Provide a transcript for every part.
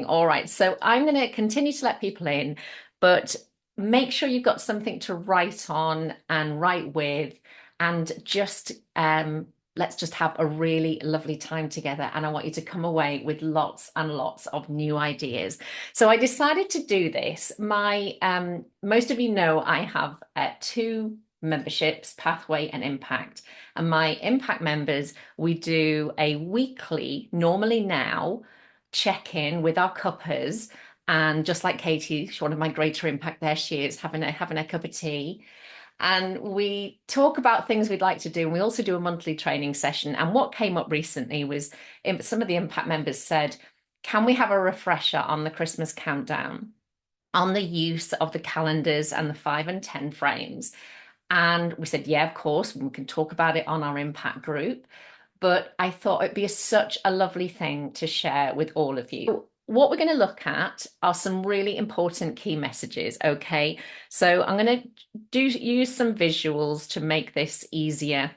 All right, so I'm going to continue to let people in, but make sure you've got something to write on and write with, and just let's just have a really lovely time together. And I want you to come away with lots and lots of new ideas. So I decided to do this. My most of you know I have two memberships, Pathway and Impact. And my Impact members, we do a weekly, normally now, check in with our cuppers. And just like Katie, she's one of my greater impact, there she is having a cup of tea. And we talk about things we'd like to do. And we also do a monthly training session. And what came up recently was some of the impact members said, can we have a refresher on the Christmas countdown, on the use of the calendars and the 5 and 10 frames? And we said, yeah, of course, we can talk about it on our impact group. But I thought it'd be such a lovely thing to share with all of you. What we're going to look at are some really important key messages, okay? So I'm going to use some visuals to make this easier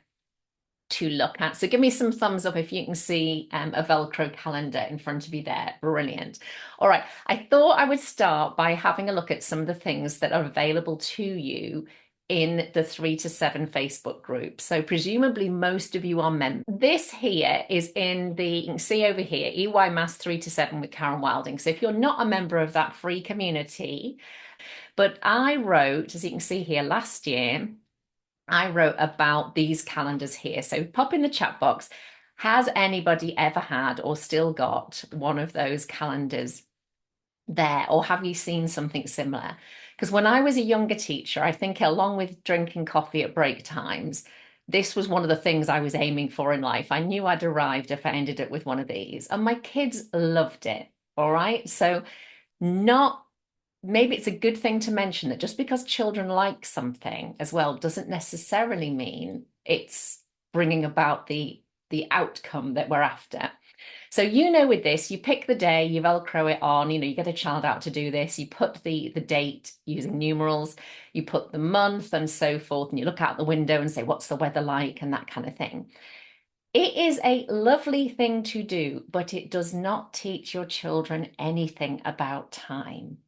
to look at. So give me some thumbs up if you can see a Velcro calendar in front of you there. Brilliant. All right, I thought I would start by having a look at some of the things that are available to you in the 3 to 7 Facebook group. So presumably most of you are members. This here is in the, you can see over here, EY Maths 3 to 7 with Karen Wilding. So if you're not a member of that free community, but I wrote, as you can see here, last year, I wrote about these calendars here. So pop in the chat box. Has anybody ever had or still got one of those calendars there, or have you seen something similar? Because when I was a younger teacher, I think along with drinking coffee at break times, this was one of the things I was aiming for in life. I knew I'd arrived if I ended up with one of these, and my kids loved it. All right. So, not maybe it's a good thing to mention that just because children like something as well doesn't necessarily mean it's bringing about the outcome that we're after. So with this, you pick the day, you Velcro it on, you get a child out to do this, you put the date using numerals, you put the month and so forth, and you look out the window and say, what's the weather like, and that kind of thing. It is a lovely thing to do, but it does not teach your children anything about time.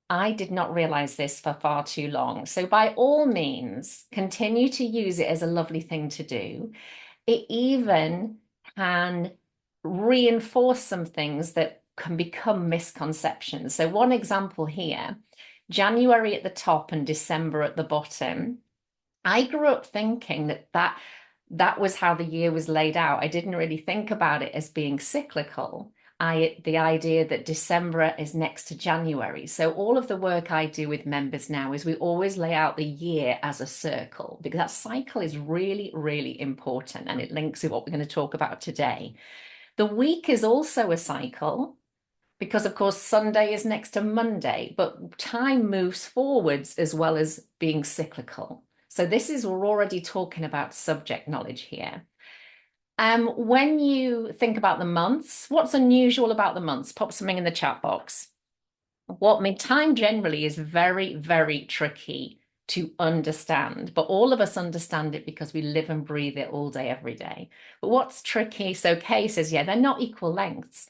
I did not realize this for far too long. So by all means, continue to use it as a lovely thing to do. It even can reinforce some things that can become misconceptions. So one example here, January at the top and December at the bottom. I grew up thinking that was how the year was laid out. I didn't really think about it as being cyclical. The idea that December is next to January. So all of the work I do with members now is we always lay out the year as a circle, because that cycle is really, really important, and it links with what we're going to talk about today. The week is also a cycle because, of course, Sunday is next to Monday, but time moves forwards as well as being cyclical. So we're already talking about subject knowledge here. When you think about the months, what's unusual about the months? Pop something in the chat box. Time generally is very, very tricky to understand, but all of us understand it because we live and breathe it all day, every day. But what's tricky? So Kay says, yeah, they're not equal lengths.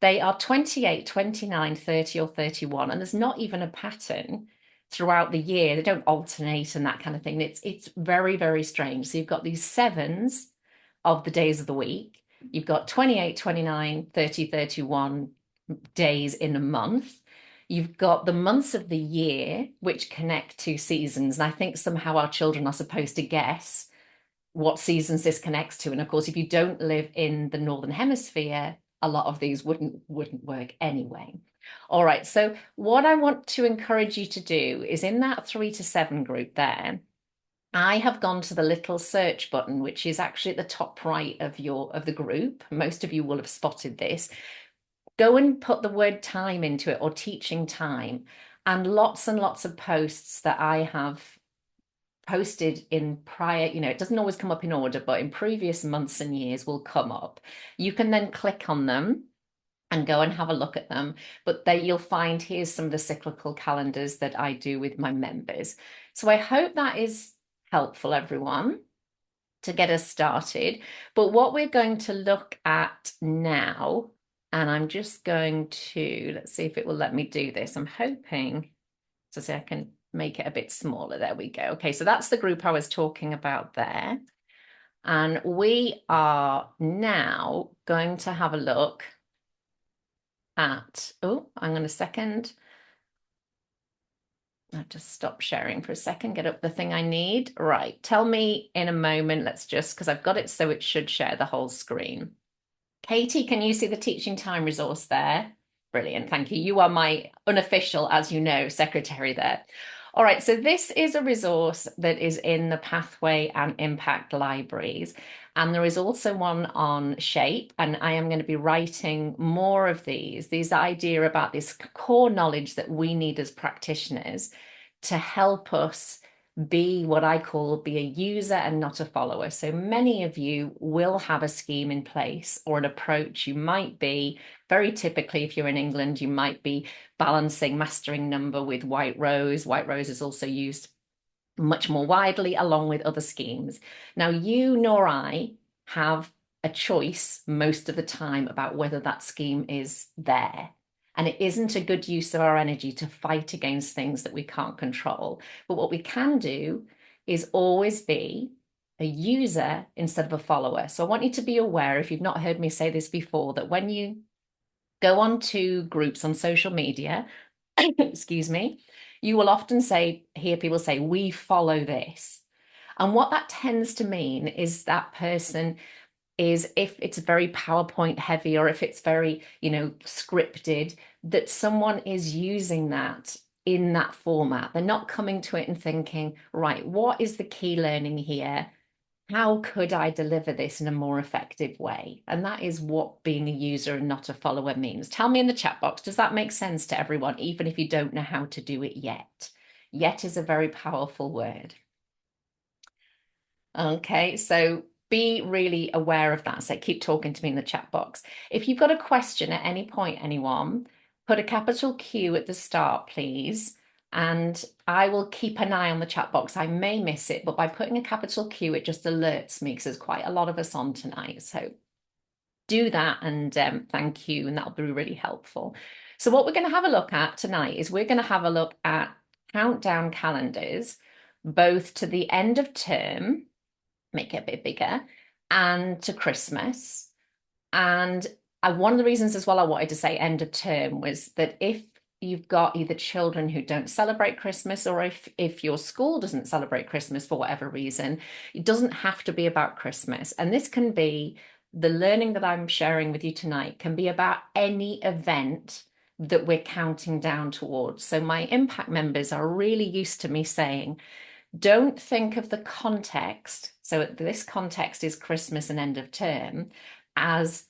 They are 28, 29, 30, or 31, and there's not even a pattern throughout the year. They don't alternate and that kind of thing. It's very, very strange. So you've got these sevens of the days of the week. You've got 28, 29, 30, 31 days in a month. You've got the months of the year, which connect to seasons. And I think somehow our children are supposed to guess what seasons this connects to. And of course, if you don't live in the Northern Hemisphere, a lot of these wouldn't work anyway. All right, so what I want to encourage you to do is in that 3 to 7 group there, I have gone to the little search button, which is actually at the top right of the group. Most of you will have spotted this. Go and put the word time into it, or teaching time, and lots of posts that I have posted in prior, it doesn't always come up in order, but in previous months and years will come up. You can then click on them and go and have a look at them. But there you'll find, here's some of the cyclical calendars that I do with my members. So I hope that is helpful, everyone, to get us started. But what we're going to look at now, And I'm just going to, let's see if it will let me do this. I'm hoping to see I can make it a bit smaller. There we go. Okay, so that's the group I was talking about there. And we are now going to have a look at, oh, hang on a second. I'll just stop sharing for a second, get up the thing I need. Right, tell me in a moment. Let's just, because I've got it so it should share the whole screen. Katie, can you see the teaching time resource there? Brilliant, thank you. You are my unofficial, as you know, secretary there. All right, so this is a resource that is in the Pathway and Impact libraries. And there is also one on shape, and I am going to be writing more of these idea about this core knowledge that we need as practitioners to help us be what I call be a user and not a follower. So many of you will have a scheme in place or an approach. You might be, very typically, if you're in England, you might be balancing mastering number with White Rose. White Rose is also used much more widely along with other schemes. Now, you nor I have a choice most of the time about whether that scheme is there. And it isn't a good use of our energy to fight against things that we can't control. But what we can do is always be a user instead of a follower. So I want you to be aware, if you've not heard me say this before, that when you go on to groups on social media, excuse me, you will often hear people say, we follow this. And what that tends to mean is that person is, if it's very PowerPoint heavy or if it's very, scripted, that someone is using that in that format. They're not coming to it and thinking, right, what is the key learning here? How could I deliver this in a more effective way? And that is what being a user and not a follower means. Tell me in the chat box, does that make sense to everyone, even if you don't know how to do it yet? Yet is a very powerful word. Okay, so be really aware of that. So keep talking to me in the chat box. If you've got a question at any point, anyone, put a capital Q at the start, please. And I will keep an eye on the chat box. I may miss it, but by putting a capital Q, it just alerts me because there's quite a lot of us on tonight. So do that and thank you. And that'll be really helpful. So what we're going to have a look at tonight is we're going to have a look at countdown calendars, both to the end of term, make it a bit bigger, and to Christmas. And one of the reasons as well I wanted to say end of term was that if you've got either children who don't celebrate Christmas, or if your school doesn't celebrate Christmas for whatever reason, it doesn't have to be about Christmas. And this can be, the learning that I'm sharing with you tonight can be about any event that we're counting down towards. So my impact members are really used to me saying, don't think of the context. So this context is Christmas and end of term as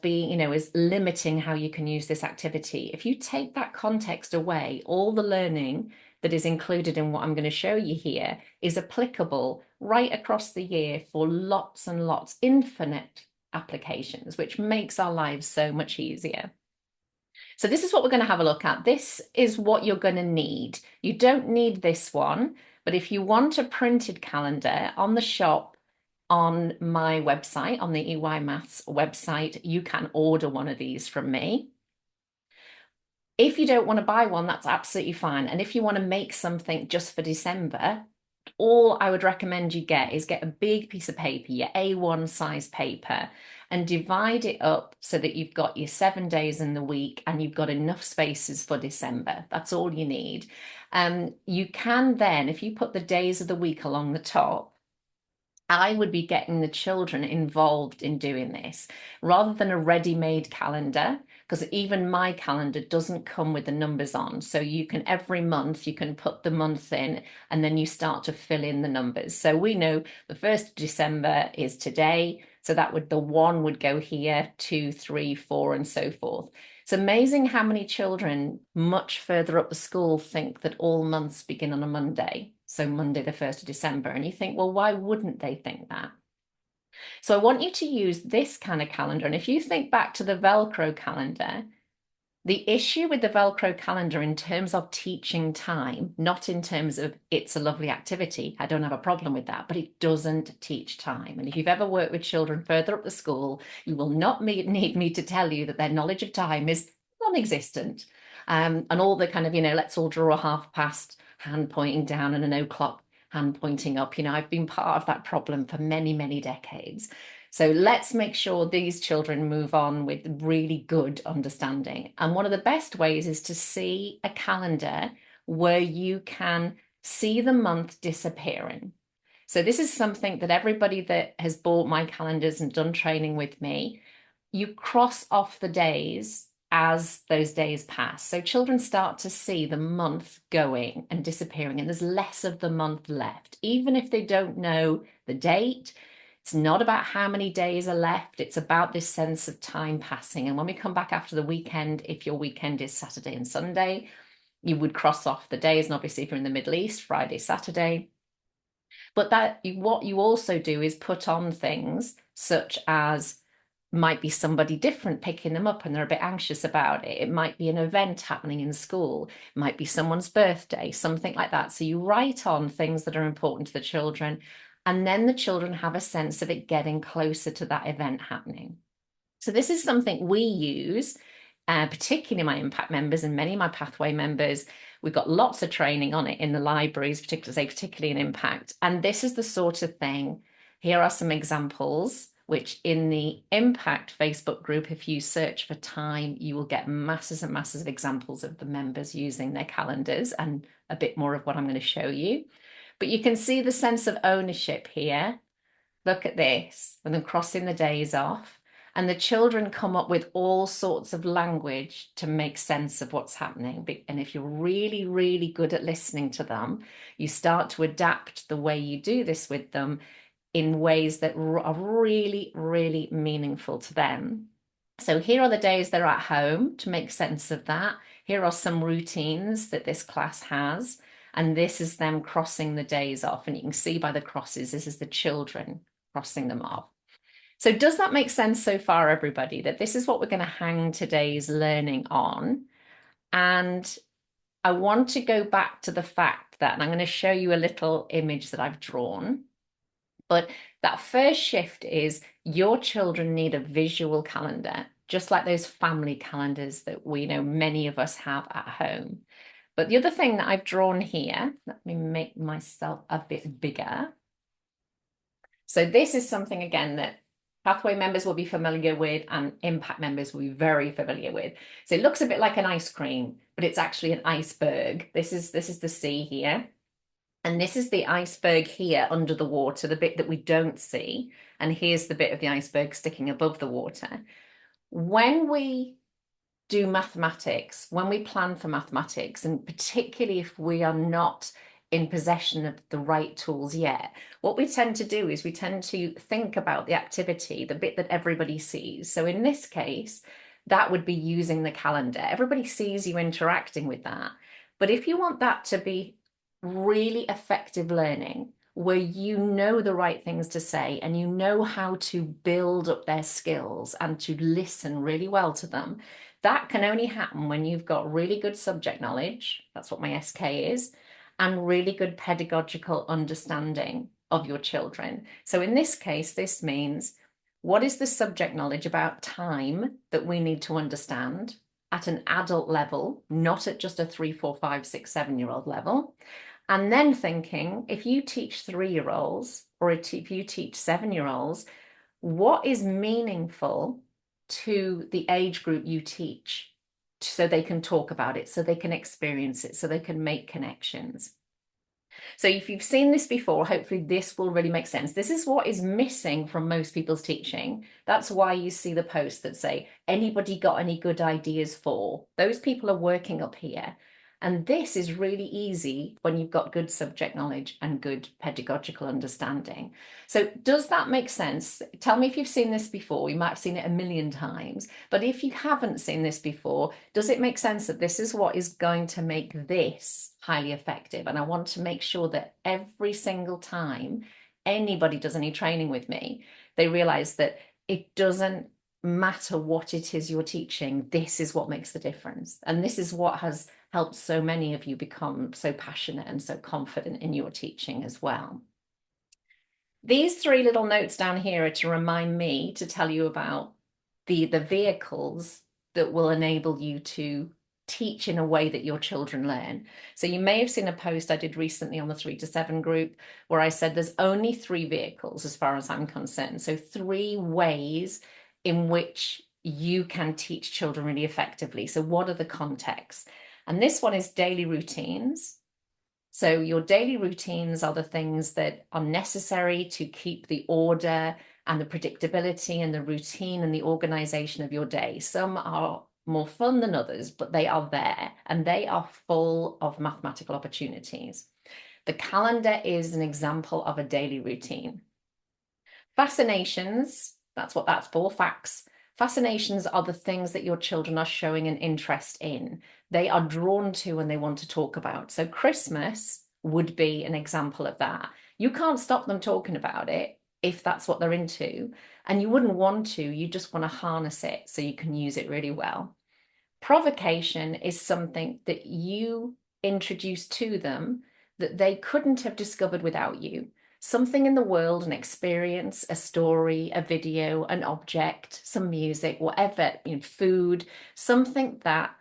being, as limiting how you can use this activity. If you take that context away, all the learning that is included in what I'm going to show you here is applicable right across the year for lots and lots, infinite applications, which makes our lives so much easier. So this is what we're going to have a look at. This is what you're going to need. You don't need this one, but if you want a printed calendar on the shop, on my website, on the EY Maths website, you can order one of these from me. If you don't want to buy one, that's absolutely fine. And if you want to make something just for December, all I would recommend you get a big piece of paper, your A1 size paper, and divide it up so that you've got your 7 days in the week and you've got enough spaces for December. That's all you need. You can then, if you put the days of the week along the top, I would be getting the children involved in doing this rather than a ready-made calendar, because even my calendar doesn't come with the numbers on. So you can, every month, you can put the month in and then you start to fill in the numbers. So we know the 1st of December is today. So the 1 would go here, 2, 3, 4, and so forth. It's amazing how many children much further up the school think that all months begin on a Monday. So Monday, the 1st of December. And you think, well, why wouldn't they think that? So I want you to use this kind of calendar. And if you think back to the Velcro calendar, The issue with the Velcro calendar in terms of teaching time, not in terms of it's a lovely activity, I don't have a problem with that, but it doesn't teach time. And if you've ever worked with children further up the school, you will not need me to tell you that their knowledge of time is non-existent. And all the kind of, let's all draw a half past hand pointing down and an o'clock hand pointing up. I've been part of that problem for many, many decades. So let's make sure these children move on with really good understanding. And one of the best ways is to see a calendar where you can see the month disappearing. So this is something that everybody that has bought my calendars and done training with me, you cross off the days as those days pass. So children start to see the month going and disappearing, and there's less of the month left. Even if they don't know the date, it's not about how many days are left. It's about this sense of time passing. And when we come back after the weekend, if your weekend is Saturday and Sunday, you would cross off the days. And obviously, if you're in the Middle East, Friday, Saturday. But what you also do is put on things such as might be somebody different picking them up and they're a bit anxious about it. It might be an event happening in school. It might be someone's birthday, something like that. So you write on things that are important to the children, and then the children have a sense of it getting closer to that event happening. So this is something we use, particularly my impact members and many of my pathway members. We've got lots of training on it in the libraries, particularly in impact. And this is the sort of thing. Here are some examples, which in the impact Facebook group, if you search for time, you will get masses and masses of examples of the members using their calendars and a bit more of what I'm going to show you. But you can see the sense of ownership here. Look at this, and then crossing the days off. And the children come up with all sorts of language to make sense of what's happening. And if you're really, really good at listening to them, you start to adapt the way you do this with them in ways that are really, really meaningful to them. So here are the days they're at home to make sense of that. Here are some routines that this class has. And this is them crossing the days off. And you can see by the crosses, this is the children crossing them off. So does that make sense so far, everybody, that this is what we're going to hang today's learning on? And I want to go back to the fact that, and I'm going to show you a little image that I've drawn, but that first shift is your children need a visual calendar, just like those family calendars that we know many of us have at home. But the other thing that I've drawn here, let me make myself a bit bigger. So this is something, again, that pathway members will be familiar with and impact members will be very familiar with. So it looks a bit like an ice cream, but it's actually an iceberg. This is the sea here. And this is the iceberg here under the water, the bit that we don't see. And here's the bit of the iceberg sticking above the water. When we do mathematics, when we plan for mathematics, and particularly if we are not in possession of the right tools yet, what we tend to do is we tend to think about the activity, the bit that everybody sees. So in this case, that would be using the calendar. Everybody sees you interacting with that. But if you want that to be really effective learning, where you know the right things to say and you know how to build up their skills and to listen really well to them, that can only happen when you've got really good subject knowledge. That's what my SK is, and really good pedagogical understanding of your children. So in this case, this means what is the subject knowledge about time that we need to understand at an adult level, not at just a 3, 4, 5, 6, 7-year-old level. And then thinking, if you teach 3-year-olds or if you teach 7-year-olds, what is meaningful to the age group you teach so they can talk about it, so they can experience it, so they can make connections. So if you've seen this before, hopefully this will really make sense. This is what is missing from most people's teaching. That's why you see the posts that say, anybody got any good ideas for? Those people are working up here. And this is really easy when you've got good subject knowledge and good pedagogical understanding. So does that make sense? Tell me if you've seen this before. You might have seen it a million times. But if you haven't seen this before, does it make sense that this is what is going to make this highly effective? And I want to make sure that every single time anybody does any training with me, they realize that it doesn't matter what it is you're teaching, this is what makes the difference. And this is what has helped so many of you become so passionate and so confident in your teaching as well. These three little notes down here are to remind me to tell you about the vehicles that will enable you to teach in a way that your children learn. So you may have seen a post I did recently on the 3 to 7 group where I said there's only 3 vehicles as far as I'm concerned. So 3 ways in which you can teach children really effectively. So what are the contexts? And this one is daily routines. So your daily routines are the things that are necessary to keep the order and the predictability and the routine and the organization of your day. Some are more fun than others, but they are there and they are full of mathematical opportunities. The calendar is an example of a daily routine. Fascinations, that's what that's for, facts. Fascinations are the things that your children are showing an interest in. They are drawn to and they want to talk about. So Christmas would be an example of that. You can't stop them talking about it if that's what they're into. And you wouldn't want to, you just want to harness it so you can use it really well. Provocation is something that you introduce to them that they couldn't have discovered without you. Something in the world, an experience, a story, a video, an object, some music, whatever, food, something that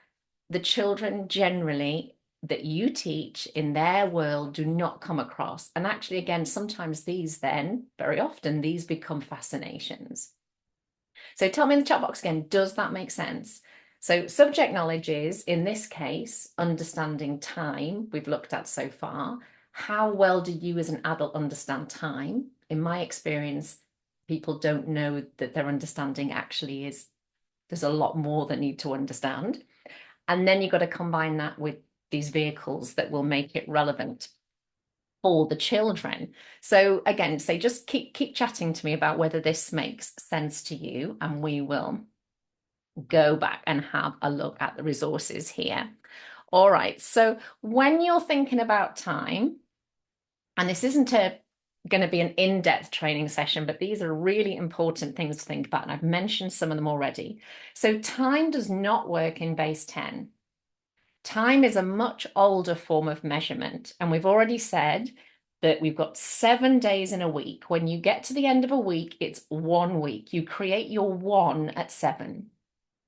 the children generally that you teach in their world do not come across. And actually, again, sometimes these then, very often, these become fascinations. So tell me in the chat box again, does that make sense? So subject knowledge is, in this case, understanding time we've looked at so far. How well do you as an adult understand time? In my experience, people don't know that their understanding actually is, there's a lot more that need to understand. And then you've got to combine that with these vehicles that will make it relevant for the children. So again, say just keep chatting to me about whether this makes sense to you, and we will go back and have a look at the resources here. All right, so when you're thinking about time, and this isn't going to be an in-depth training session, but these are really important things to think about, and I've mentioned some of them already. So time does not work in base 10. Time is a much older form of measurement, and we've already said that we've got 7 days in a week. When you get to the end of a week, it's 1 week. You create your 1 at 7.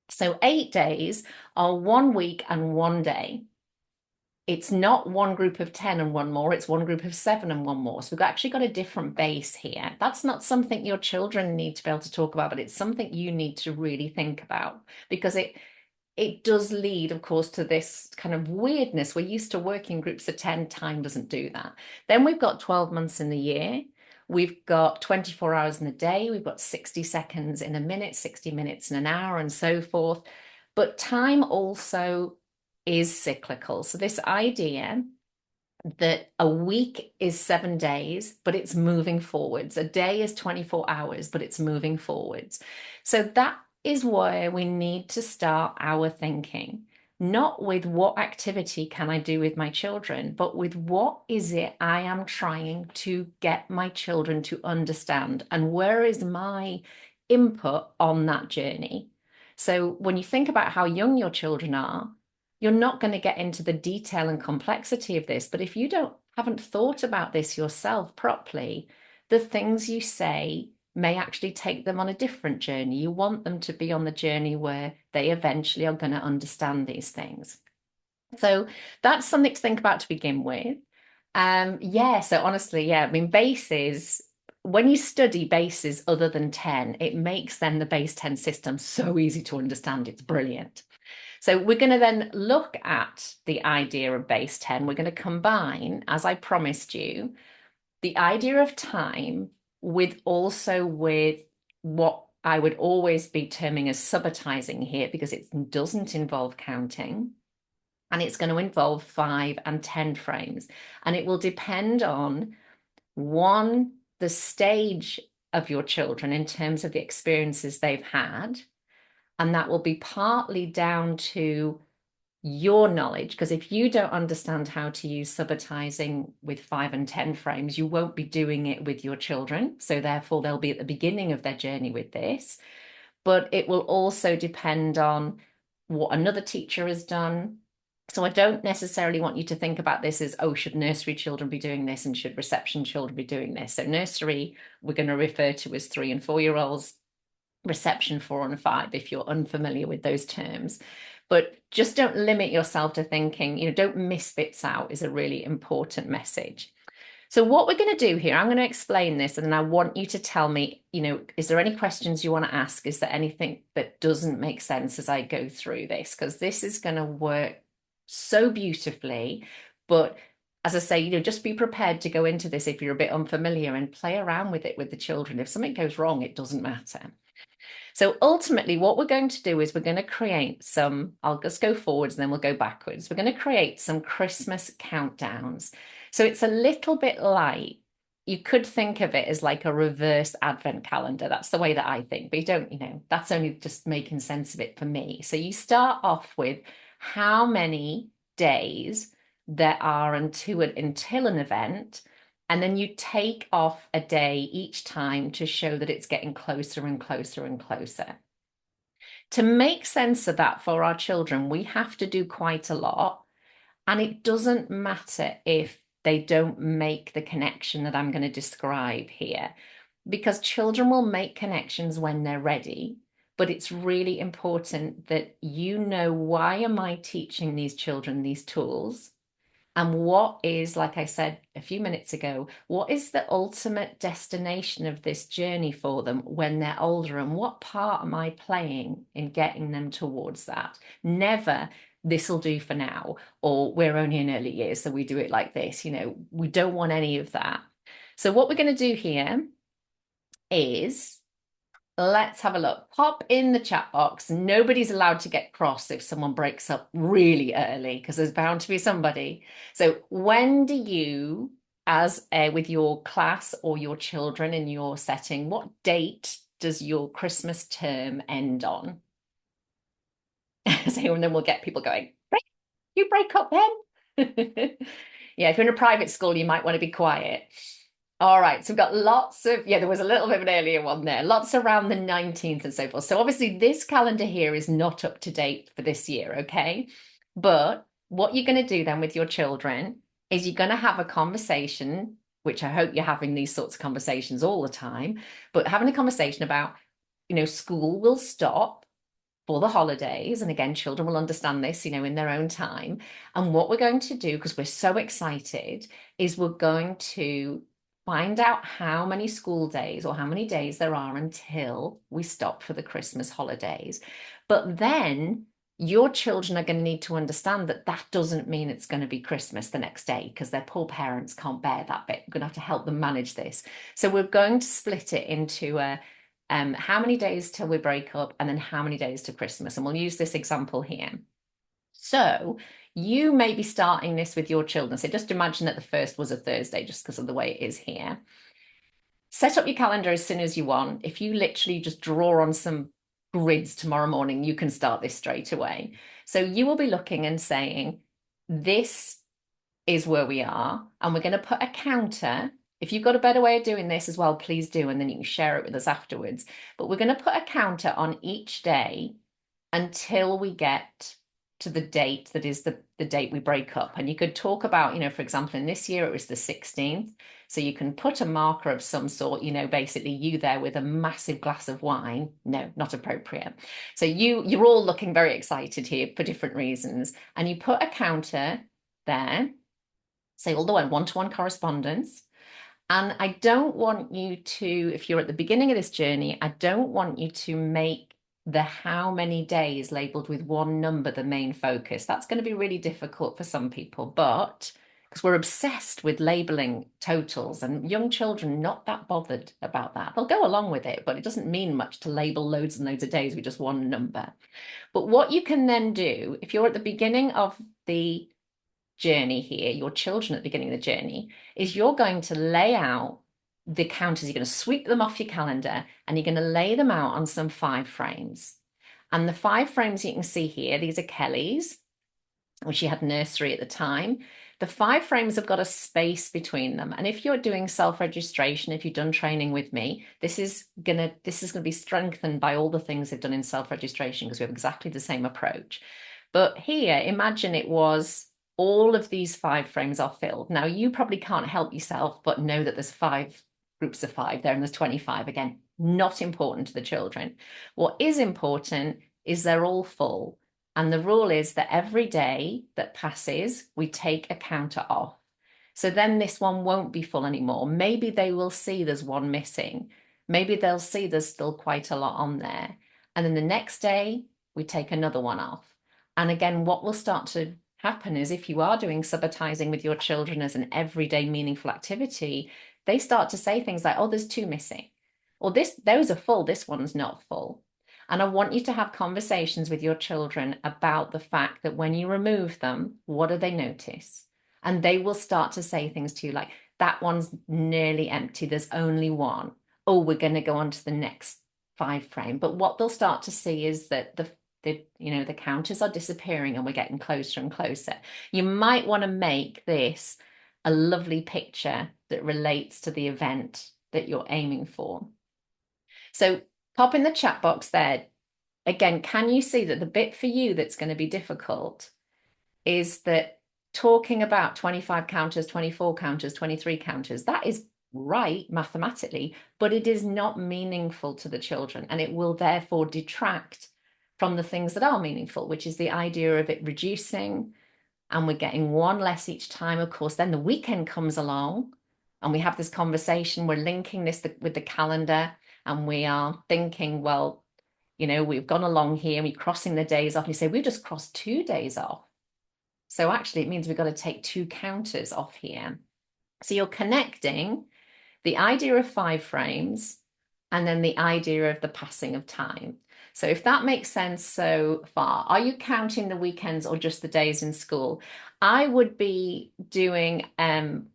So 8 days are 1 week and 1 day. It's not one group of 10 and one more, it's one group of 7 and one more. So we've actually got a different base here. That's not something your children need to be able to talk about, but it's something you need to really think about, because it does lead, of course, to this kind of weirdness. We're used to working groups of 10, time doesn't do that. Then we've got 12 months in the year. We've got 24 hours in a day. We've got 60 seconds in a minute, 60 minutes in an hour, and so forth. But time also is cyclical. So this idea that a week is 7 days, but it's moving forwards. A day is 24 hours, but it's moving forwards. So that is where we need to start our thinking, not with what activity can I do with my children, but with what is it I am trying to get my children to understand, and where is my input on that journey. So when you think about how young your children are, you're not going to get into the detail and complexity of this, but if you haven't thought about this yourself properly, the things you say may actually take them on a different journey. You want them to be on the journey where they eventually are going to understand these things. So that's something to think about to begin with. So honestly, yeah, I mean, bases, when you study bases other than 10, it makes then the base 10 system so easy to understand. It's brilliant. So we're going to then look at the idea of base 10. We're going to combine, as I promised you, the idea of time with what I would always be terming as subitising here, because it doesn't involve counting, and it's going to involve 5 and 10 frames. And it will depend on, one, the stage of your children in terms of the experiences they've had. And that will be partly down to your knowledge, because if you don't understand how to use subitising with 5 and 10 frames, you won't be doing it with your children. So therefore, they'll be at the beginning of their journey with this. but it will also depend on what another teacher has done. So I don't necessarily want you to think about this as, oh, should nursery children be doing this and should reception children be doing this? So nursery, we're going to refer to as 3 and 4 year olds, reception 4 and 5, if you're unfamiliar with those terms. But just don't limit yourself to thinking, don't miss bits out is a really important message. So what we're going to do here, I'm going to explain this and then I want you to tell me, is there any questions you want to ask? Is there anything that doesn't make sense as I go through this? Because this is going to work so beautifully. But as I say, just be prepared to go into this if you're a bit unfamiliar and play around with it with the children. If something goes wrong, it doesn't matter. So ultimately, what we're going to do is we're going to create some, I'll just go forwards and then we'll go backwards. We're going to create some Christmas countdowns. So it's a little bit like, you could think of it as like a reverse advent calendar. That's the way that I think, but you don't, that's only just making sense of it for me. So you start off with how many days there are until an event. And then you take off a day each time to show that it's getting closer and closer and closer. To make sense of that for our children, we have to do quite a lot. And it doesn't matter if they don't make the connection that I'm going to describe here, because children will make connections when they're ready. But it's really important that why am I teaching these children these tools? And what is, like I said a few minutes ago, what is the ultimate destination of this journey for them when they're older? And what part am I playing in getting them towards that? Never, this will do for now, or we're only in early years, so we do it like this. We don't want any of that. So what we're going to do here is, let's have a look. Pop in the chat box. Nobody's allowed to get cross if someone breaks up really early, because there's bound to be somebody. So when do you, with your class or your children in your setting, what date does your Christmas term end on? So, and then we'll get people going, you break up then? Yeah, if you're in a private school, you might want to be quiet. All right, so we've got lots of, there was a little bit of an earlier one there, lots around the 19th and so forth. So obviously this calendar here is not up to date for this year, okay? But what you're going to do then with your children is you're going to have a conversation, which I hope you're having these sorts of conversations all the time, but having a conversation about, school will stop for the holidays. And again, children will understand this, in their own time. And what we're going to do, because we're so excited, is we're going to find out how many school days or how many days there are until we stop for the Christmas holidays. But then your children are going to need to understand that that doesn't mean it's going to be Christmas the next day, because their poor parents can't bear that bit. We're going to have to help them manage this. So we're going to split it into how many days till we break up and then how many days to Christmas. And we'll use this example here. So you may be starting this with your children. So just imagine that the first was a Thursday, just because of the way it is here. Set up your calendar as soon as you want. If you literally just draw on some grids tomorrow morning, you can start this straight away. So you will be looking and saying, this is where we are. And we're going to put a counter. If you've got a better way of doing this as well, please do. And then you can share it with us afterwards. But we're going to put a counter on each day until we get to the date that is the date we break up. And you could talk about, for example, in this year, it was the 16th. So you can put a marker of some sort, basically you there with a massive glass of wine. No, not appropriate. So you're all looking very excited here for different reasons. And you put a counter there, say all the way one-to-one correspondence. And I don't want you to, if you're at the beginning of this journey, I don't want you to make the how many days labeled with one number the main focus. That's going to be really difficult for some people, but because we're obsessed with labeling totals, and young children not that bothered about that. They'll go along with it, but it doesn't mean much to label loads and loads of days with just one number. But what you can then do, if you're at the beginning of the journey here, your children at the beginning of the journey, is you're going to lay out the counters. You're going to sweep them off your calendar and you're going to lay them out on some 5 frames. And the 5 frames you can see here, these are Kelly's, when she had nursery at the time. The 5 frames have got a space between them. And if you're doing self-registration, if you've done training with me, this is gonna be strengthened by all the things they've done in self-registration because we have exactly the same approach. But here, imagine it was all of these 5 frames are filled. Now, you probably can't help yourself, but know that there's 5 groups of 5 there and there's 25. Again, not important to the children. What is important is they're all full. And the rule is that every day that passes, we take a counter off. So then this one won't be full anymore. Maybe they will see there's one missing. Maybe they'll see there's still quite a lot on there. And then the next day, we take another one off. And again, what will start to happen is if you are doing subitising with your children as an everyday meaningful activity, they start to say things like, oh, there's 2 missing. Or those are full, this one's not full. And I want you to have conversations with your children about the fact that when you remove them, what do they notice? And they will start to say things to you like, that one's nearly empty, there's only one. Oh, we're going to go on to the next 5 frame. But what they'll start to see is that the counters are disappearing and we're getting closer and closer. You might want to make this a lovely picture that relates to the event that you're aiming for. So pop in the chat box there. Again, can you see that the bit for you that's going to be difficult is that talking about 25 counters, 24 counters, 23 counters, that is right mathematically, but it is not meaningful to the children and it will therefore detract from the things that are meaningful, which is the idea of it reducing and we're getting one less each time. Of course, then the weekend comes along and we have this conversation, we're linking this with the calendar and we are thinking, well, we've gone along here, we're crossing the days off. And you say, we've just crossed 2 days off. So actually, it means we've got to take 2 counters off here. So you're connecting the idea of 5 frames and then the idea of the passing of time. So if that makes sense so far, are you counting the weekends or just the days in school? I would be doing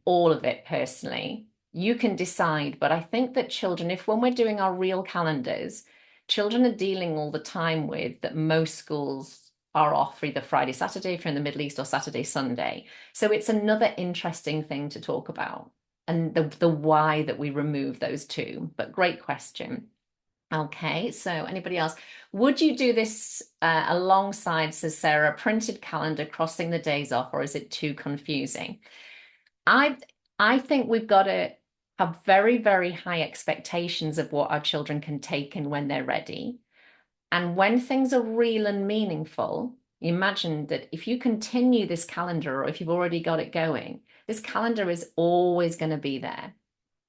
all of it personally. You can decide, but I think that children, when we're doing our real calendars, children are dealing all the time with that most schools are off for either Friday, Saturday, if you're in the Middle East, or Saturday, Sunday. So it's another interesting thing to talk about and the why that we remove those 2. But great question. Okay, so anybody else? Would you do this alongside, says Sarah, printed calendar crossing the days off, or is it too confusing? I think we've got to have very, very high expectations of what our children can take in when they're ready. And when things are real and meaningful, imagine that if you continue this calendar or if you've already got it going, this calendar is always going to be there.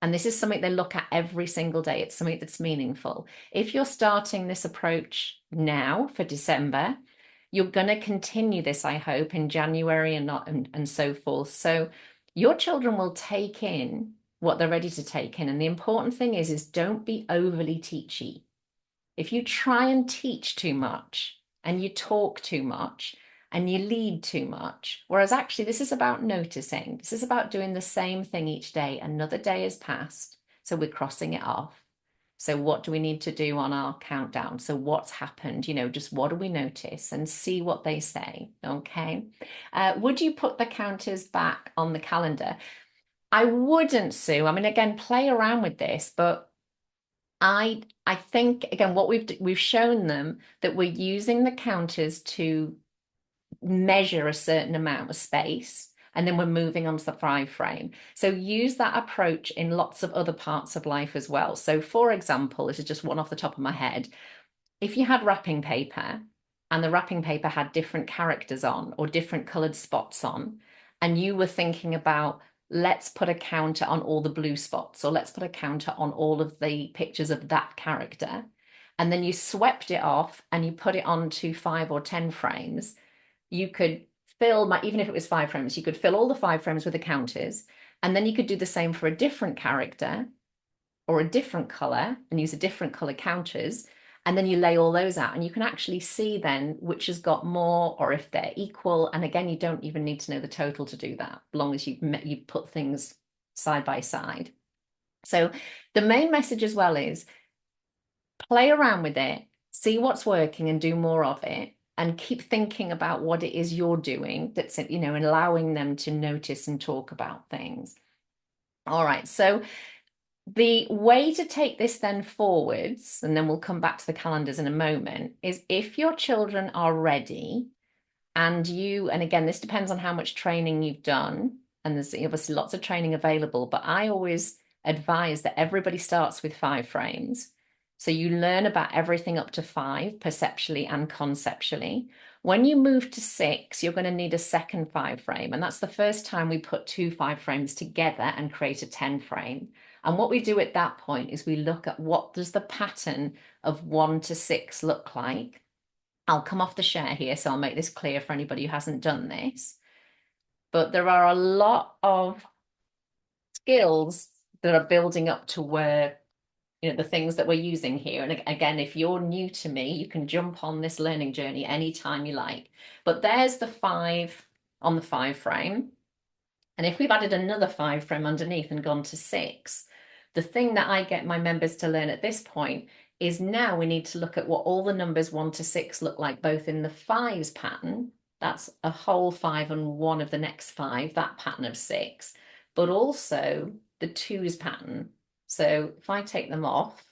And this is something they look at every single day. It's something that's meaningful. If you're starting this approach now for December, you're going to continue this, I hope, in January and so forth. So your children will take in what they're ready to take in. And the important thing is don't be overly teachy. If you try and teach too much and you talk too much and you lead too much, whereas actually this is about noticing, this is about doing the same thing each day. Another day has passed, so we're crossing it off. So what do we need to do on our countdown? So what's happened? Just what do we notice and see what they say, okay? Would you put the counters back on the calendar? I wouldn't, Sue. I mean, again, play around with this, but I think again what we've shown them that we're using the counters to measure a certain amount of space and then we're moving on to the 5 frame. So use that approach in lots of other parts of life as well. So for example, this is just one off the top of my head. If you had wrapping paper and the wrapping paper had different characters on or different colored spots on, and you were thinking about let's put a counter on all the blue spots, or let's put a counter on all of the pictures of that character. And then you swept it off and you put it onto 5 or 10 frames. You could even if it was 5 frames, you could fill all the 5 frames with the counters. And then you could do the same for a different character or a different color and use a different color counters. And then you lay all those out and you can actually see then which has got more or if they're equal. And again, you don't even need to know the total to do that, as long as you put things side by side. So the main message as well is play around with it, see what's working and do more of it. and keep thinking about what it is you're doing that's, and allowing them to notice and talk about things. All right, so the way to take this then forwards, and then we'll come back to the calendars in a moment, is if your children are ready and again, this depends on how much training you've done, and there's obviously lots of training available, but I always advise that everybody starts with 5 frames. So you learn about everything up to 5, perceptually and conceptually. When you move to 6, you're going to need a second 5 frame, and that's the first time we put 2 5 frames together and create a 10 frame. And what we do at that point is we look at what does the pattern of 1 to 6 look like. I'll come off the share here, so I'll make this clear for anybody who hasn't done this. But there are a lot of skills that are building up to where, the things that we're using here. And again, if you're new to me, you can jump on this learning journey anytime you like. But there's the 5 on the 5 frame. And if we've added another 5 frame underneath and gone to 6, the thing that I get my members to learn at this point is now we need to look at what all the numbers 1 to 6 look like, both in the 5s pattern, that's a whole 5 and one of the next 5, that pattern of 6, but also the 2s pattern. So if I take them off,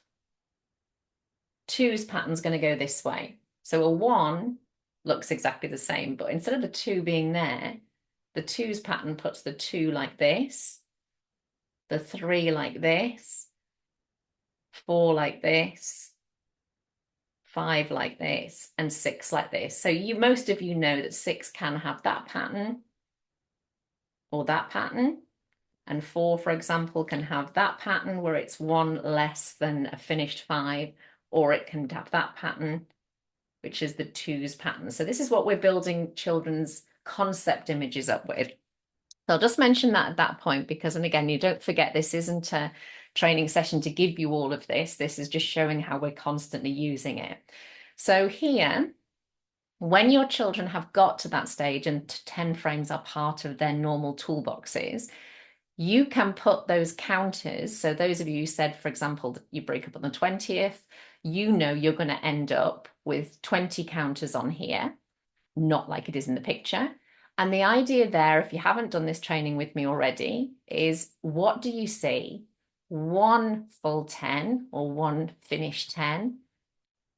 2s pattern's going to go this way. So a 1 looks exactly the same, but instead of the 2 being there, the 2s pattern puts the 2 like this, the 3 like this, 4 like this, 5 like this, and 6 like this. So most of you know that 6 can have that pattern or that pattern. And 4, for example, can have that pattern where it's 1 less than a finished 5, or it can have that pattern, which is the 2s pattern. So this is what we're building children's concept images up with. So I'll just mention that at that point, because, and again, you don't forget, this isn't a training session to give you all of this. This is just showing how we're constantly using it. So here, when your children have got to that stage and 10 frames are part of their normal toolboxes, you can put those counters. So those of you who said, for example, that you break up on the 20th, you're going to end up with 20 counters on here, not like it is in the picture. And the idea there, if you haven't done this training with me already, is what do you see? 1 full 10 or 1 finished 10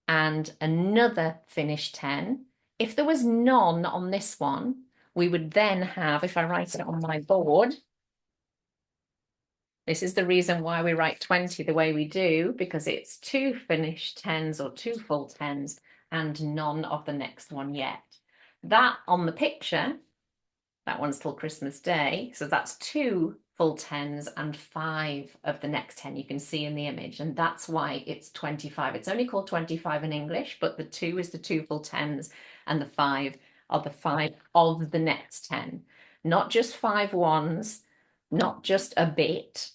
and another finished 10. If there was none on this one, we would then have, if I write it on my board, this is the reason why we write 20 the way we do, because it's 2 finished 10s or 2 full 10s and none of the next one yet. That on the picture, that one's till Christmas Day. So that's 2 full 10s and 5 of the next 10 you can see in the image. And that's why it's 25. It's only called 25 in English, but the 2 is the 2 full 10s and the 5 are the 5 of the next 10. Not just 5 ones, not just a bit.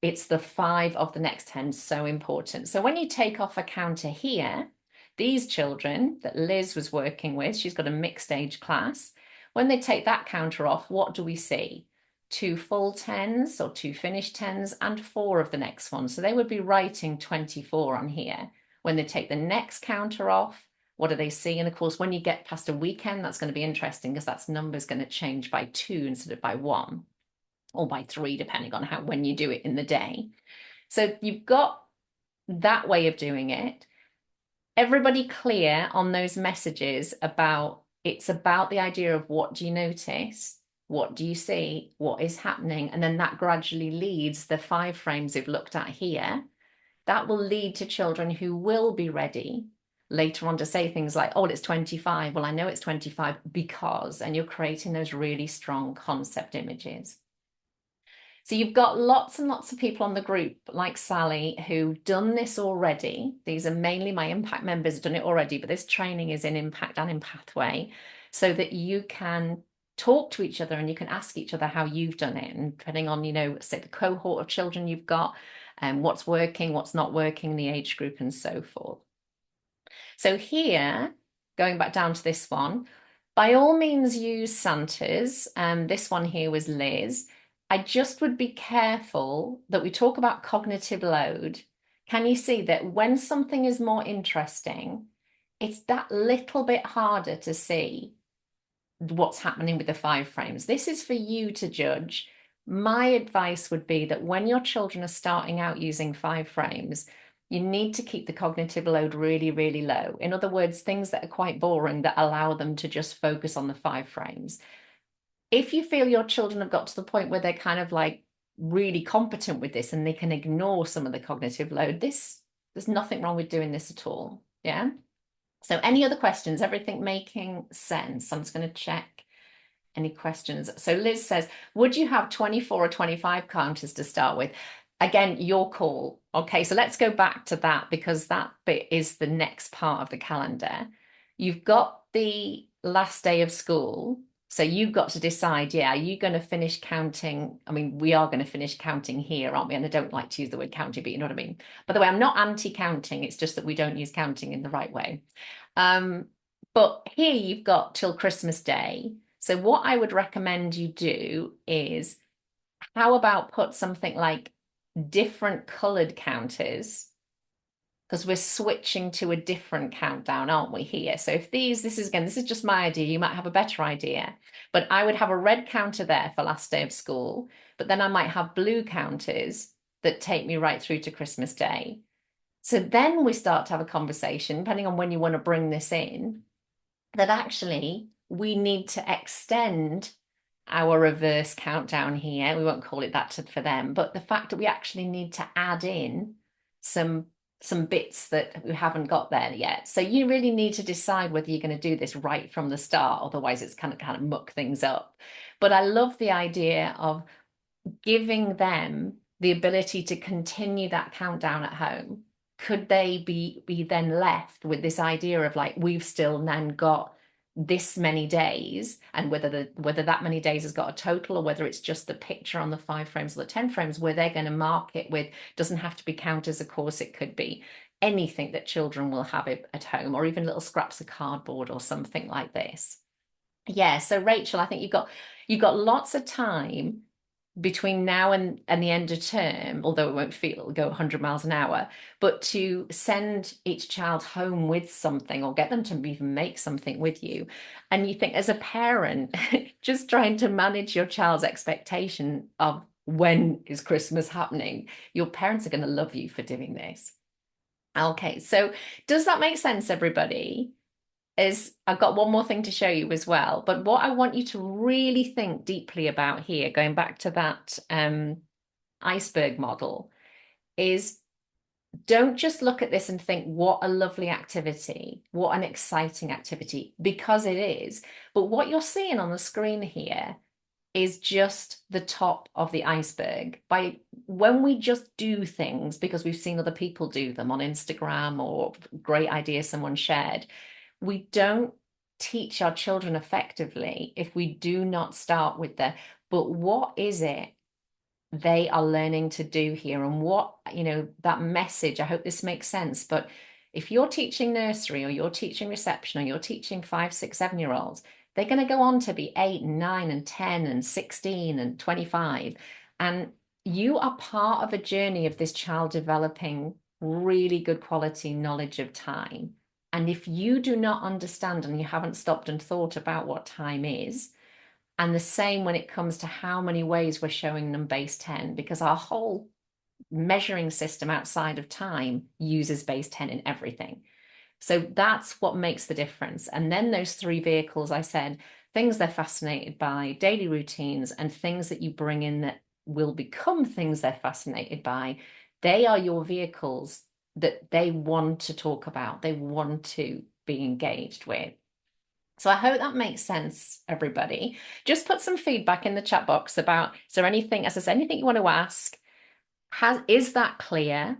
It's the 5 of the next 10, so important. So when you take off a counter here, these children that Liz was working with, she's got a mixed age class. When they take that counter off, what do we see? 2 full 10s or 2 finished 10s and 4 of the next one. So they would be writing 24 on here. When they take the next counter off, what do they see? And of course, when you get past a weekend, that's going to be interesting because that number's going to change by 2 instead of by 1 or by 3, depending on when you do it in the day. So you've got that way of doing it. Everybody clear on those messages about, it's about the idea of what do you notice? What do you see? What is happening? And then that gradually leads the 5 frames we've looked at here. That will lead to children who will be ready later on to say things like, oh, it's 25. Well, I know it's 25 because, and you're creating those really strong concept images. So you've got lots and lots of people on the group like Sally who've done this already. These are mainly my impact members who've done it already, but this training is in impact and in pathway so that you can talk to each other and you can ask each other how you've done it. And depending on, say the cohort of children you've got and what's working, what's not working, the age group and so forth. So here, going back down to this one, by all means use Santa's. This one here was Liz. I just would be careful that we talk about cognitive load. Can you see that when something is more interesting, it's that little bit harder to see what's happening with the five frames. This is for you to judge. My advice would be that when your children are starting out using five frames, you need to keep the cognitive load really, really low. In other words, things that are quite boring that allow them to just focus on the five frames. If you feel your children have got to the point where they're kind of like really competent with this and they can ignore some of the cognitive load, there's nothing wrong with doing this at all. Yeah. So any other questions? Everything making sense? I'm just going to check any questions. So Liz says, would you have 24 or 25 counters to start with? Again, your call. Okay, so let's go back to that because that bit is the next part of the calendar. You've got the last day of school. So you've got to decide, yeah, are you going to finish counting? I mean, we are going to finish counting here, aren't we? And I don't like to use the word counting, but you know what I mean. By the way, I'm not anti-counting. It's just that we don't use counting in the right way. But here you've got till Christmas Day. So what I would recommend you do is how about put something like different colored counters because we're switching to a different countdown, aren't we here? So if this is just my idea, you might have a better idea, but I would have a red counter there for last day of school, but then I might have blue counters that take me right through to Christmas Day. So then we start to have a conversation, depending on when you want to bring this in, that actually we need to extend our reverse countdown here. We won't call it that for them, but the fact that we actually need to add in some bits that we haven't got there yet. So you really need to decide whether you're going to do this right from the start, otherwise it's kind of muck things up. But I love the idea of giving them the ability to continue that countdown at home. Could they be then left with this idea of like we've still then got this many days, and whether that many days has got a total or whether it's just the picture on the 5 frames or the 10 frames where they're going to mark it with, doesn't have to be counters, of course, it could be anything that children will have at home, or even little scraps of cardboard or something like this. Yeah, so Rachel, I think you've got lots of time between now and the end of term, although it won't feel it'll go 100 miles an hour, but to send each child home with something or get them to even make something with you. And you think, as a parent, just trying to manage your child's expectation of when is Christmas happening, your parents are going to love you for doing this. Okay, so does that make sense, everybody? Is I've got one more thing to show you as well. But what I want you to really think deeply about here, going back to that iceberg model, is don't just look at this and think, what a lovely activity, what an exciting activity, because it is. But what you're seeing on the screen here is just the top of the iceberg. By when we just do things because we've seen other people do them on Instagram or great idea someone shared, we don't teach our children effectively if we do not start with but what is it they are learning to do here? And what, that message, I hope this makes sense. But if you're teaching nursery or you're teaching reception or you're teaching 5, 6, 7 year olds, they're going to go on to be 8 and 9 and 10 and 16 and 25. And you are part of a journey of this child developing really good quality knowledge of time. And if you do not understand and you haven't stopped and thought about what time is, and the same when it comes to how many ways we're showing them base 10, because our whole measuring system outside of time uses base 10 in everything. So that's what makes the difference. And then those 3 vehicles, I said, things they're fascinated by, daily routines, and things that you bring in that will become things they're fascinated by. They are your vehicles that they want to talk about, they want to be engaged with. So I hope that makes sense, everybody. Just put some feedback in the chat box about, is there anything, as I said, anything you want to ask? Is that clear?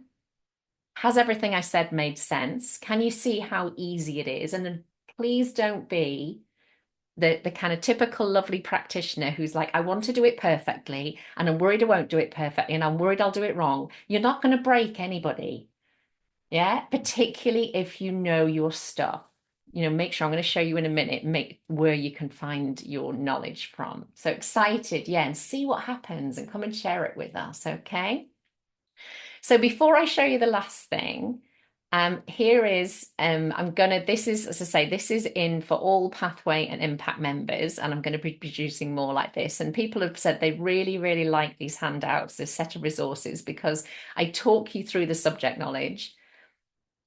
Has everything I said made sense? Can you see how easy it is? And then please don't be the kind of typical lovely practitioner who's like, I want to do it perfectly, and I'm worried I won't do it perfectly, and I'm worried I'll do it wrong. You're not going to break anybody. Yeah, particularly if you know your stuff. Make sure, I'm going to show you in a minute, where you can find your knowledge from. So excited, yeah, and see what happens and come and share it with us, okay? So before I show you the last thing, Here is, this is, as I say, this is in for all Pathway and Impact members, and I'm going to be producing more like this. And people have said they really, really like these handouts, this set of resources, because I talk you through the subject knowledge,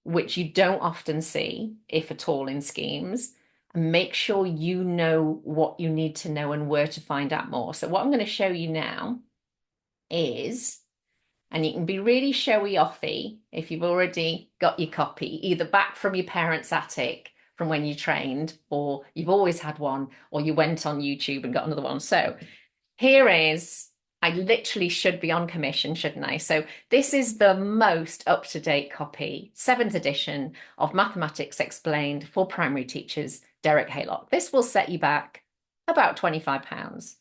which you don't often see, if at all, in schemes, and make sure you know what you need to know and where to find out more. So what I'm going to show you now is, and you can be really showy offy if you've already got your copy, either back from your parents' attic from when you trained, or you've always had one, or you went on YouTube and got another one. So here is, I literally should be on commission, shouldn't I? So this is the most up-to-date copy, seventh edition of Mathematics Explained for Primary Teachers, Derek Haylock. This will set you back about £25.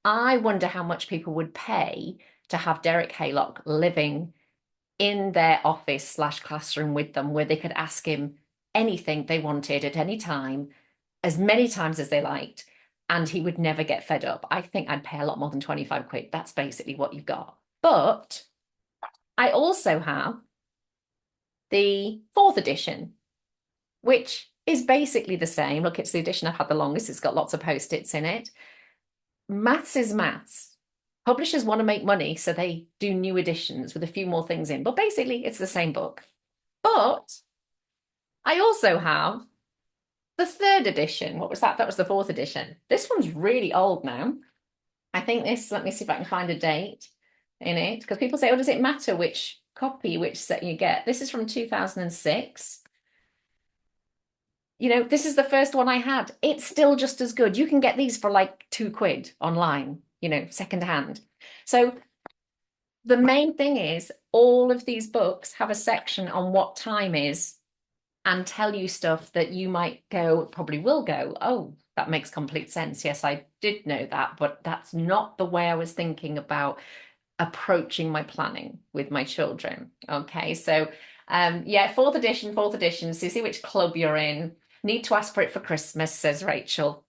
I wonder how much people would pay to have Derek Haylock living in their office slash classroom with them, where they could ask him anything they wanted at any time, as many times as they liked, and he would never get fed up. I think I'd pay a lot more than 25 quid. That's basically what you've got. But I also have the fourth edition, which is basically the same. Look, it's the edition I've had the longest. It's got lots of post-its in it. Maths is maths. Publishers want to make money, so they do new editions with a few more things in. But basically, it's the same book. But I also have the third edition. What was that? That was the fourth edition. This one's really old now. I think this, let me see if I can find a date in it, because people say, oh, does it matter which copy, which set you get? This is from 2006. You know, this is the first one I had. It's still just as good. You can get these for like 2 quid online, you know, secondhand. So the main thing is all of these books have a section on what time is and tell you stuff that you might go, probably will go, oh, that makes complete sense. Yes, I did know that, but that's not the way I was thinking about approaching my planning with my children. Okay, so yeah, fourth edition, fourth edition. So you see which club you're in. Need to ask for it for Christmas, says Rachel.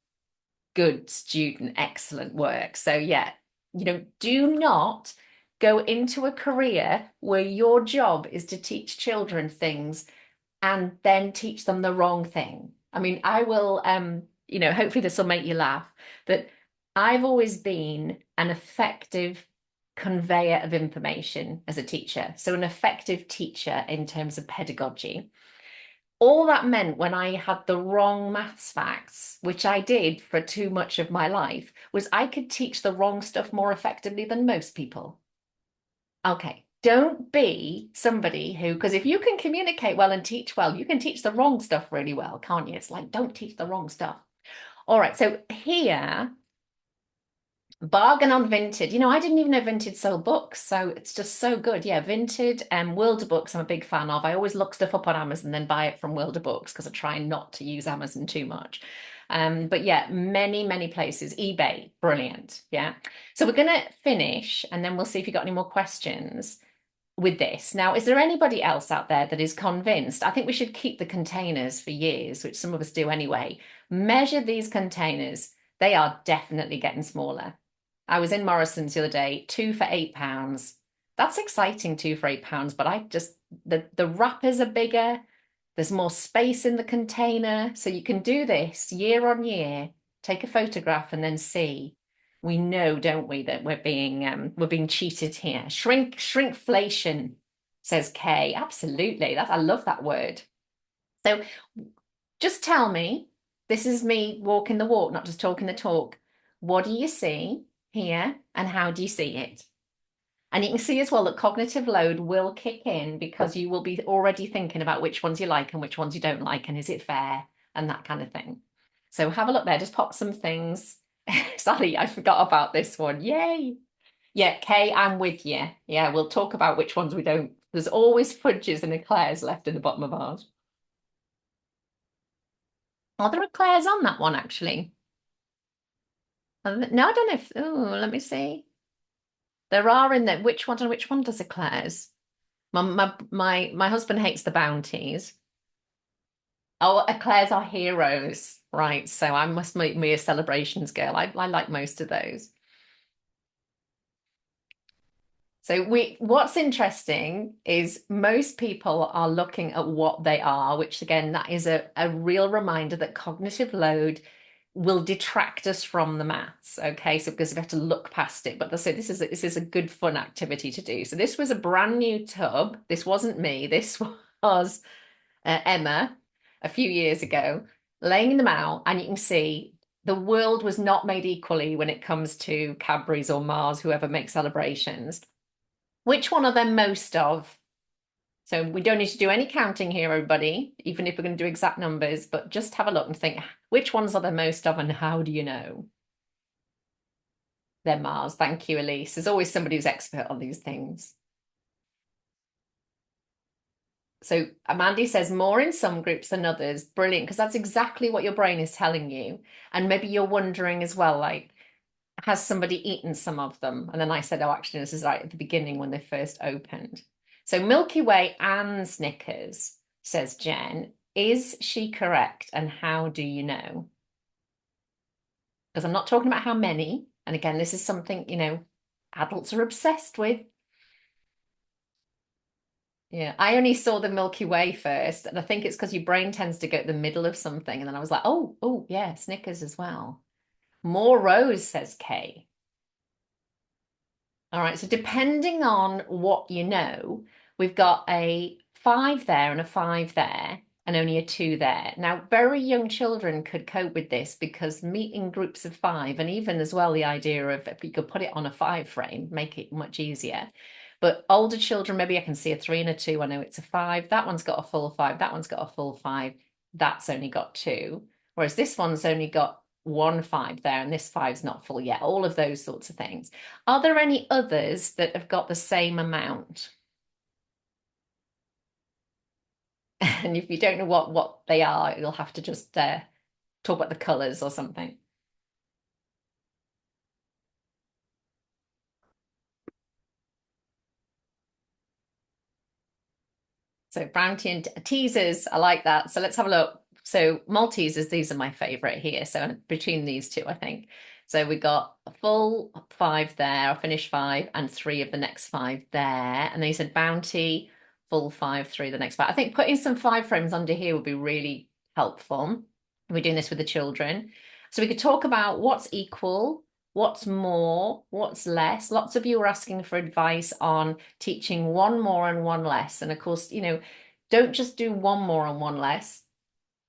Good student, excellent work. So yeah, you know, do not go into a career where your job is to teach children things and then teach them the wrong thing. I mean, I will, you know, hopefully this will make you laugh, that I've always been an effective conveyor of information as a teacher. So an effective teacher in terms of pedagogy. All that meant when I had the wrong maths facts, which I did for too much of my life, was I could teach the wrong stuff more effectively than most people. Okay, don't be somebody who, because if you can communicate well and teach well, you can teach the wrong stuff really well, can't you? It's like, don't teach the wrong stuff. All right, so here, bargain on Vinted. You know, I didn't even know Vinted sold books, so it's just so good. Yeah, Vinted and Wilder Books, I'm a big fan of. I always look stuff up on Amazon, then buy it from Wilder Books because I try not to use Amazon too much. But yeah, many, many places. eBay, brilliant. Yeah. So we're going to finish and then we'll see if you've got any more questions with this. Now, is there anybody else out there that is convinced? I think we should keep the containers for years, which some of us do anyway. Measure these containers. They are definitely getting smaller. I was in Morrison's the other day, 2 for £8. That's exciting, 2 for £8, but I just, the wrappers are bigger. There's more space in the container. So you can do this year on year, take a photograph and then see. We know, don't we, that we're being cheated here. Shrinkflation, says Kay. Absolutely. I love that word. So just tell me, this is me walking the walk, not just talking the talk. What do you see here and how do you see it? And you can see as well that cognitive load will kick in because you will be already thinking about which ones you like and which ones you don't like, and is it fair and that kind of thing. So have a look there, just pop some things. Sally, I forgot about this one. Yay. Yeah, Kay, I'm with you. Yeah, we'll talk about which ones we don't. There's always fudges and eclairs left in the bottom of ours. Are there eclairs on that one, actually? No, I don't know if, oh, let me see. There are in there. Which one does eclairs? My husband hates the bounties. Oh, eclairs are heroes, right? So I must make me a celebrations girl. I like most of those. So what's interesting is most people are looking at what they are, which again, that is a real reminder that cognitive load will detract us from the maths. Okay, so because we have to look past it. But so this is a good fun activity to do. So this was a brand new tub. This wasn't me. This was Emma a few years ago, laying them out, and you can see the world was not made equally when it comes to Cadbury's or Mars, whoever makes celebrations. Which one are there most of? So we don't need to do any counting here, everybody, even if we're going to do exact numbers, but just have a look and think, which ones are there most of and how do you know? They're Mars. Thank you, Elise. There's always somebody who's expert on these things. So Amanda says more in some groups than others. Brilliant, because that's exactly what your brain is telling you. And maybe you're wondering as well, like, has somebody eaten some of them? And then I said, oh, actually, this is right at the beginning when they first opened. So Milky Way and Snickers, says Jen. Is she correct? And how do you know? Because I'm not talking about how many. And again, this is something, adults are obsessed with. Yeah, I only saw the Milky Way first, and I think it's because your brain tends to go at the middle of something. And then I was like, oh, yeah, Snickers as well. More rows, says Kay. All right, so depending on what you know, we've got a five there and a five there, and only a two there. Now, very young children could cope with this because meeting groups of five, and even as well, the idea of if you could put it on a five frame, make it much easier. But older children, maybe I can see a three and a two. I know it's a five. That one's got a full five. That one's got a full five. That's only got two. Whereas this one's only got one five there, and this five's not full yet. All of those sorts of things. Are there any others that have got the same amount? And if you don't know what they are, you'll have to just talk about the colors or something. So Bounty and teasers, I like that. So let's have a look. So Maltesers, these are my favorite here. So between these two, I think. So we got a full five there, a finished five, and three of the next five there. And then you said Bounty, full five, three, the next five. I think putting some five frames under here would be really helpful. We're doing this with the children. So we could talk about what's equal, what's more, what's less. Lots of you are asking for advice on teaching one more and one less. And of course, don't just do one more and one less.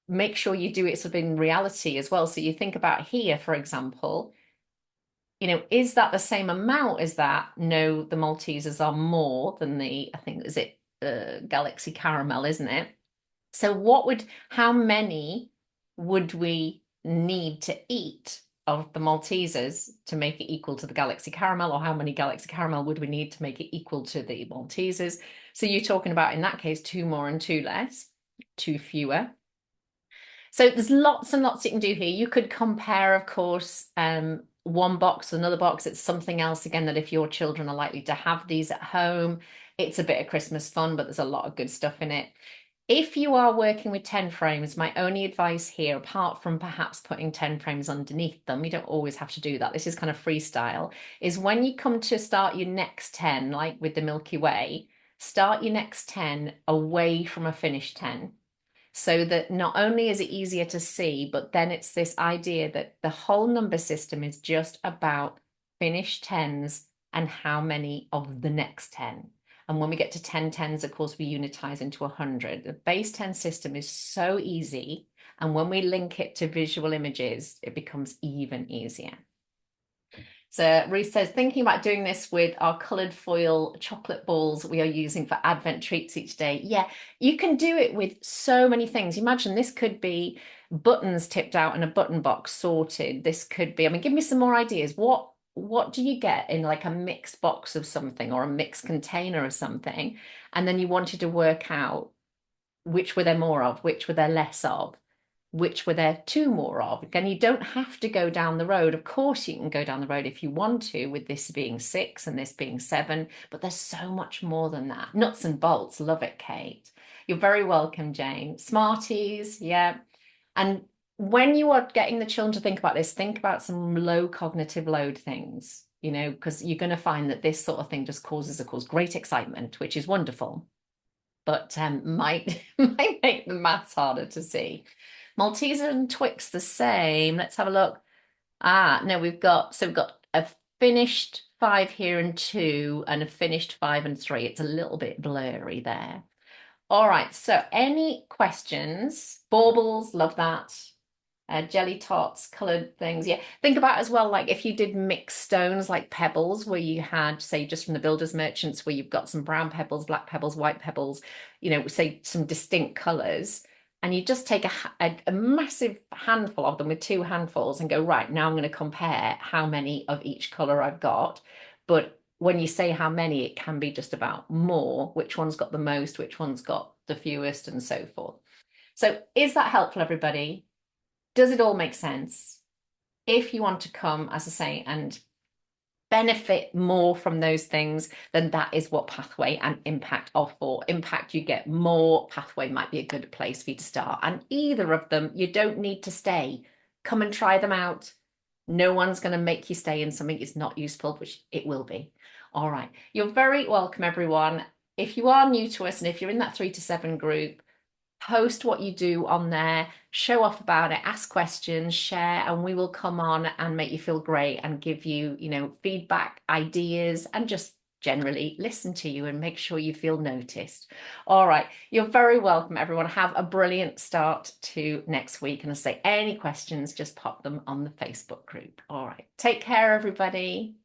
Make sure you do it sort of in reality as well. So you think about here, for example, is that the same amount as that? No, the Maltesers are more than I think, is it Galaxy Caramel, isn't it? So how many would we need to eat of the Maltesers to make it equal to the Galaxy Caramel, or how many Galaxy Caramel would we need to make it equal to the Maltesers? So you're talking about, in that case, two more and two less, two fewer. So there's lots and lots you can do here. You could compare, of course, one box to another box. It's something else, again, that if your children are likely to have these at home, it's a bit of Christmas fun, but there's a lot of good stuff in it. If you are working with 10 frames, my only advice here, apart from perhaps putting 10 frames underneath them, you don't always have to do that. This is kind of freestyle, is when you come to start your next 10, like with the Milky Way, start your next 10 away from a finished 10. So that not only is it easier to see, but then it's this idea that the whole number system is just about finished tens and how many of the next 10. And when we get to 10 tens, of course, we unitize into 100. The base 10 system is so easy. And when we link it to visual images, it becomes even easier. So Ruth says, thinking about doing this with our coloured foil chocolate balls we are using for Advent treats each day. Yeah, you can do it with so many things. Imagine this could be buttons tipped out in a button box sorted. This could be, give me some more ideas. What do you get in like a mixed box of something or a mixed container of something? And then you wanted to work out which were there more of, which were there less of, which were there two more of. And you don't have to go down the road. Of course, you can go down the road if you want to, with this being 6 and this being 7, but there's so much more than that. Nuts and bolts. Love it, Kate. You're very welcome, Jane. Smarties, yeah. And when you are getting the children to think about this, think about some low cognitive load things. because you're going to find that this sort of thing just causes, of course, great excitement, which is wonderful, but might might make the maths harder to see. Malteser and Twix the same. Let's have a look. No, we've got a finished 5 here and 2, and a finished 5 and 3. It's a little bit blurry there. All right, so any questions? Baubles, love that. Jelly tots, colored things. Yeah, think about as well, like if you did mixed stones like pebbles, where you had, say, just from the builders merchants, where you've got some brown pebbles, black pebbles, white pebbles, say some distinct colors, and you just take a massive handful of them with 2 handfuls and go, right, now I'm going to compare how many of each color I've got. But when you say how many, it can be just about more, which one's got the most, which one's got the fewest, and so forth. So is that helpful, everybody? Does it all make sense? If you want to come, as I say, and benefit more from those things, then that is what Pathway and Impact are for. Impact, you get more. Pathway might be a good place for you to start. And either of them, you don't need to stay. Come and try them out. No one's going to make you stay in something that's not useful, which it will be. All right. You're very welcome, everyone. If you are new to us and if you're in that 3 to 7 group, post what you do on there, show off about it, ask questions, share, and we will come on and make you feel great and give you, feedback, ideas, and just generally listen to you and make sure you feel noticed. All right. You're very welcome, everyone. Have a brilliant start to next week. And I say any questions, just pop them on the Facebook group. All right. Take care, everybody.